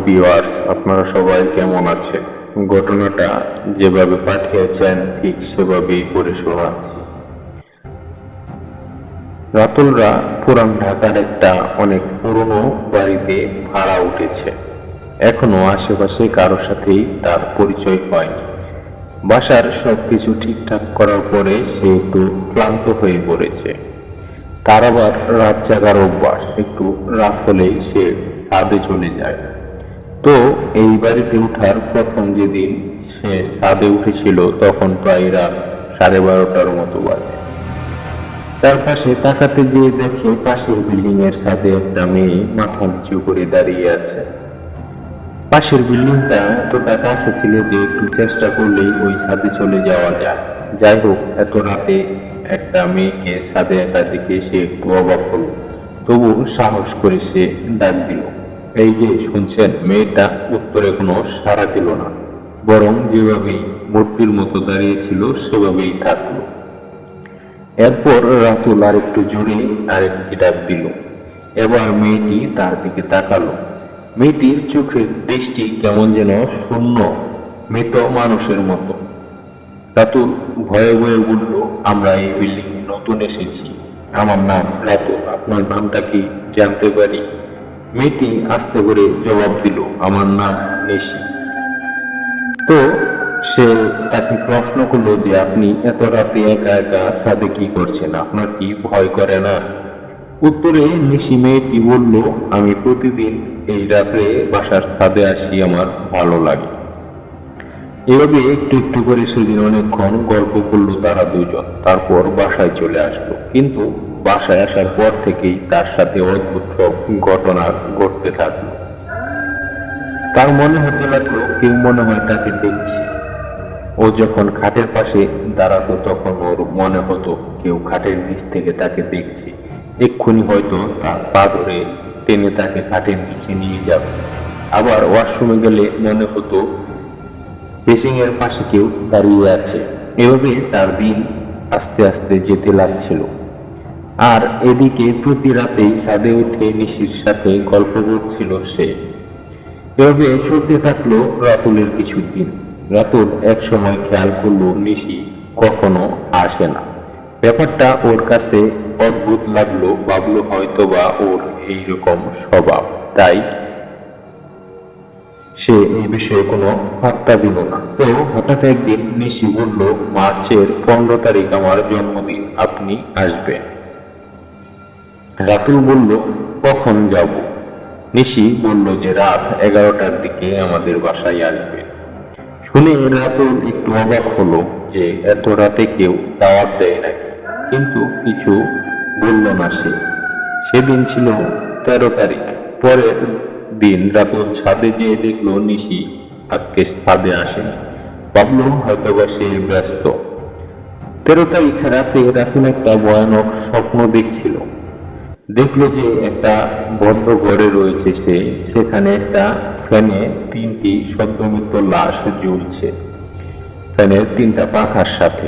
Viewers, আপনারা সবাই কেমন আছেন? ঘটনাটা যেভাবে পাঠিয়েছেন ঠিক সেভাবেই পড়ে শোনাচ্ছি। রাতুলরা পুরান ঢাকার একটা অনেক পুরনো বাড়িতে ভাড়া উঠেছে। এখনো আশেপাশে কারোর সাথেই তার পরিচয় হয়নি। বাসার সবকিছু ঠিকঠাক করার পরে সে একটু ক্লান্ত হয়ে পড়েছে। তার আবার রাত জাগার অভ্যাস, একটু রাত হলেই সে ছাদে চলে যায়। তো এই বাড়িতে ওঠার প্রথম যেদিন সে ছাদে উঠেছিল তখন প্রায় রাত 12:30 মতো বাজে। চারপাশে তাকাতে যেয়ে দেখে পাশের বিল্ডিং এর ছাদে একটা মেয়ে মাথা নিচু করে দাঁড়িয়ে আছে। পাশের বিল্ডিংটা এতটা কাছে ছিল যে একটু চেষ্টা করলেই ওই ছাদে চলে যাওয়া যায়। যাই হোক, এত রাতে একটা মেয়েকে ছাদে একা দেখে সে একটু অবাক হলো। তবু সাহস করে সে ডাক দিল, এই যে শুনছেন। মেয়েটা উত্তরে কোনো সাড়া দিল না, বরং যেভাবেই মূর্তির মতো দাঁড়িয়েছিল সেভাবেই থাকলো। এরপর রাতুল আর একটু জোরে আরেকটি ডাক দিল। এবার মেয়েটি তার দিকে তাকালো। মেয়েটির চোখের দৃষ্টি কেমন যেন শূন্য, মৃত মানুষের মতো। রাতুল ভয়ে ভয়ে বলল, আমরা এই বিল্ডিং নতুন এসেছি। আমার নাম রাতুল, আপনার নামটা কি জানতে পারি? মেয়েটি আস্তে করে জবাব দিল, আমার নাম নিশি। তো সে তাকে প্রশ্ন করলো যে আপনি এত রাতে একা একা ছাদে কি করছেন, আপনার কি ভয় করে না? উত্তরে নিশি মেয়েটি বলল, আমি প্রতিদিন এই রাতে বাসার ছাদে আসি, আমার ভালো লাগে। এভাবে একটু একটু করে সেদিন অনেকক্ষণ গল্প করলো তারা দুজন। তারপর বাসায় চলে আসলো। কিন্তু বাসায় আসার পর থেকেই তার সাথে অদ্ভুত সব ঘটনা ঘটতে থাকলো। তার মনে হতে লাগলো কেউ মনে হয় তাকে দেখছে। ও যখন খাটের পাশে দাঁড়াতো তখন ওর মনে হতো কেউ খাটের নিচ থেকে তাকে দেখছে। এক্ষুনি হয়তো তার পা ধরে টেনে তাকে খাটের নিচে নিয়ে যাবে। আবার ওয়াশরুমে গেলে মনে হতো বেসিং এর পাশে কেউ দাঁড়িয়ে আছে। এভাবে তার দিন আস্তে আস্তে যেতে লাগছিল। আর এদিকে প্রতি রাতেই ছাদে উঠে নিশির সাথে গল্প করছিল সে। এভাবে চলতে থাকলো রাতুলের কিছুদিন। রাতুল এক সময় খেয়াল করলো নিশি কখনো আসে না। ব্যাপারটা ওর কাছে অদ্ভুত লাগলো। ভাবলো হয়তো বা ওর এইরকম স্বভাব, তাই সে এই বিষয়ে কোনো পাত্তা দিল না। তো হঠাৎ একদিন নিশি বলল, মার্চের 15 তারিখ আমার জন্মদিন, আপনি আসবেন? রাতুল বলল, কখন যাব? নিশি বলল যে রাত 11টার দিকে আমাদের বাসায় আসবে। শুনে রাতুল একটু অবাক হলো যে এত রাতে কেউ দাওয়াত দেয় নাকি, কিন্তু কিছু বলল না সে। সেদিন ছিল 13 তারিখ। পরের দিন রাতুল ছাদে যেয়ে দেখলো নিশি আজকে ছাদে আসেনি। ভাবলো হয়তোবা সে ব্যস্ত। 13 তারিখ রাতে রাতুল একটা ভয়ানক স্বপ্ন দেখছিল। দেখলো যে একটা বদ্ধ ঘরে রয়েছে সে, সেখানে একটা ফ্যানে 3টি সদ্যমৃত লাশ ঝুলছে, ফ্যানের 3টা পাখার সাথে।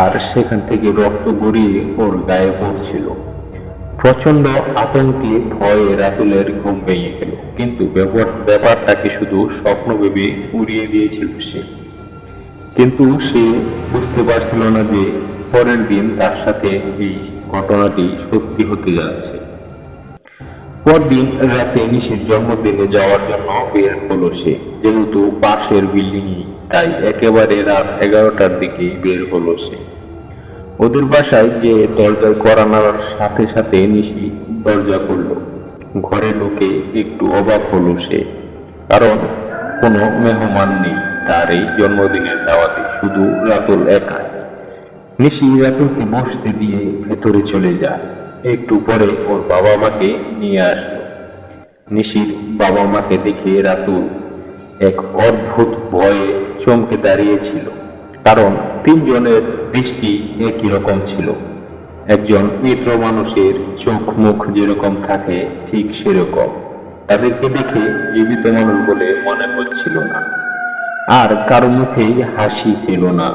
আর সেখান থেকে রক্ত গড়িয়ে ওর গায়ে পড়ছিল। প্রচন্ড আতঙ্কে ভয়ে রাতুলের ঘুম ভেঙে গেল। কিন্তু ব্যাপারটাকে শুধু স্বপ্ন ভেবে উড়িয়ে দিয়েছিল সে। কিন্তু সে বুঝতে পারছিল না যে পরের দিন তার সাথে এই ঘটনাটি সত্যি হতে যাচ্ছে। পরদিন রাতে নিশির জন্মদিনে যাওয়ার জন্য বের হলো সে। যেহেতু পাশের বিল্ডিংই, তাই একেবারে রাত 11টার দিকেই বের হলো সে। ওদের বাসায় যে দরজায় কড়া নাড়ার সাথে সাথে নিশি দরজা খুলল। ঘরে ঢুকে একটু অবাক হলো সে, কারণ কোনো মেহমান নেই তার এই জন্মদিনের দাওয়াতে, শুধু রাতুল একা। নিশি রাতুলকে বসতে দিয়ে ভেতরে চলে যায়। একটু পরে ওর বাবা মাকে নিয়ে আসলো। নিশির বাবা মাকে দেখে রাতুল এক অদ্ভুত ভয়ে চমকে দাঁড়িয়েছিল, কারণ তিনজনের দৃষ্টি একই রকম ছিল। একজন মৃত মানুষের চোখ মুখ যেরকম থাকে ঠিক সেরকম। তাদেরকে দেখে জীবিত মানুষ বলে মনে হচ্ছিল না, আর কারো মুখেই হাসি ছিল না।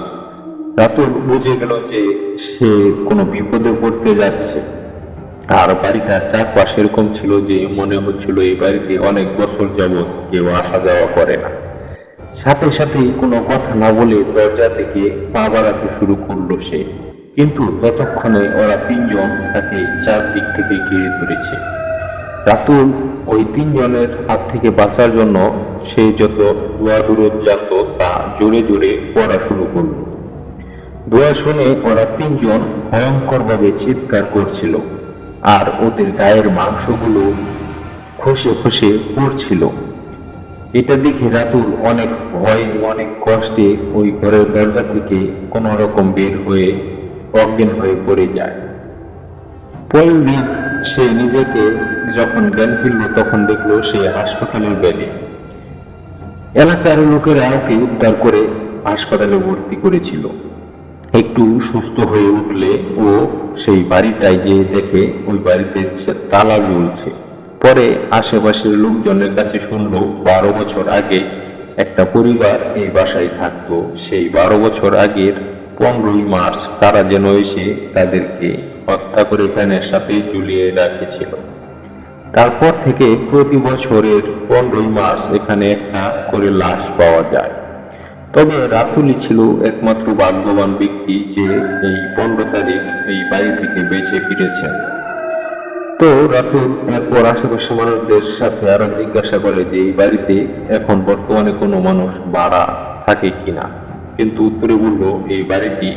রাতুল বুঝে গেল যে সে কোনো বিপদে পড়তে যাচ্ছে। আর বাড়িটার চারপাশ এরকম ছিল যে মনে হচ্ছিল এই বাড়িতে অনেক বছর যাবৎ কেউ আসা যাওয়া করে না। সাথে সাথেই কোনো কথা না বলে দরজা থেকে পা বাড়াতে শুরু করলো সে, কিন্তু ততক্ষণে ওরা তিনজন তাকে চারদিক থেকে ঘিরে ধরেছে। রাতুল ওই তিনজনের হাত থেকে বাঁচার জন্য সে যত দোয়া দূরত জানত তা জোরে জোরে পড়া শুরু করলো। দোয়া শুনে ওরা তিনজন ভয়ঙ্করভাবে চিৎকার করছিল, আর ওদের গায়ের মাংসগুলো খসে খসে পড়ছিল। এটা দেখে রাতুল অনেক ভয়ে অনেক কষ্টে ওই ঘরের দরজা থেকে কোনো রকম বের হয়ে অজ্ঞান হয়ে পড়ে যায়। পরের দিন সে নিজেকে যখন জ্ঞান ফিরল তখন দেখলো সে হাসপাতালের বেডে। এলাকার লোকেরা ওকে উদ্ধার করে হাসপাতালে ভর্তি করেছিল। একটু সুস্থ হয়ে উঠলে ও সেই বাড়িটায় যেয়ে দেখে ওই বাড়িতে তালা ঝুলছে। পরে আশেপাশের লোকজনের কাছে শুনলো 12 বছর আগে একটা পরিবার এই বাসায় থাকতো। সেই 12 বছর আগের 15ই মার্চ তারা যেন এসে তাদেরকে হত্যা করে ফ্যানের সাথে ঝুলিয়ে রেখেছিল। তারপর থেকে প্রতি বছরের 15ই মার্চ এখানে একটা করে লাশ পাওয়া যায়। তবে রাতুলই ছিল একমাত্র ভাগ্যবান ব্যক্তি যে এই 15 তারিখ এই বাড়ি থেকে বেঁচে ফিরেছেন। তো রাতুল এরপর আশেপাশের মানুষদের সাথে আরো জিজ্ঞাসা করে যে এই বাড়িতে এখন বর্তমানে কোনো মানুষ ভাড়া থাকে কিনা, কিন্তু উত্তরে বলল এই বাড়িটি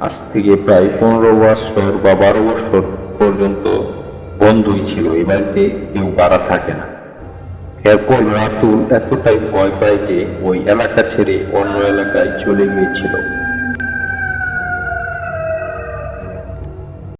আজ থেকে প্রায় 15 বছর বা 12 বছর পর্যন্ত বন্ধই ছিল, এই বাড়িতে কেউ ভাড়া থাকে না। এরপর রাতুল এতটাই ভয় পায় যে ওই এলাকা ছেড়ে অন্য এলাকায় চলে গিয়েছিল।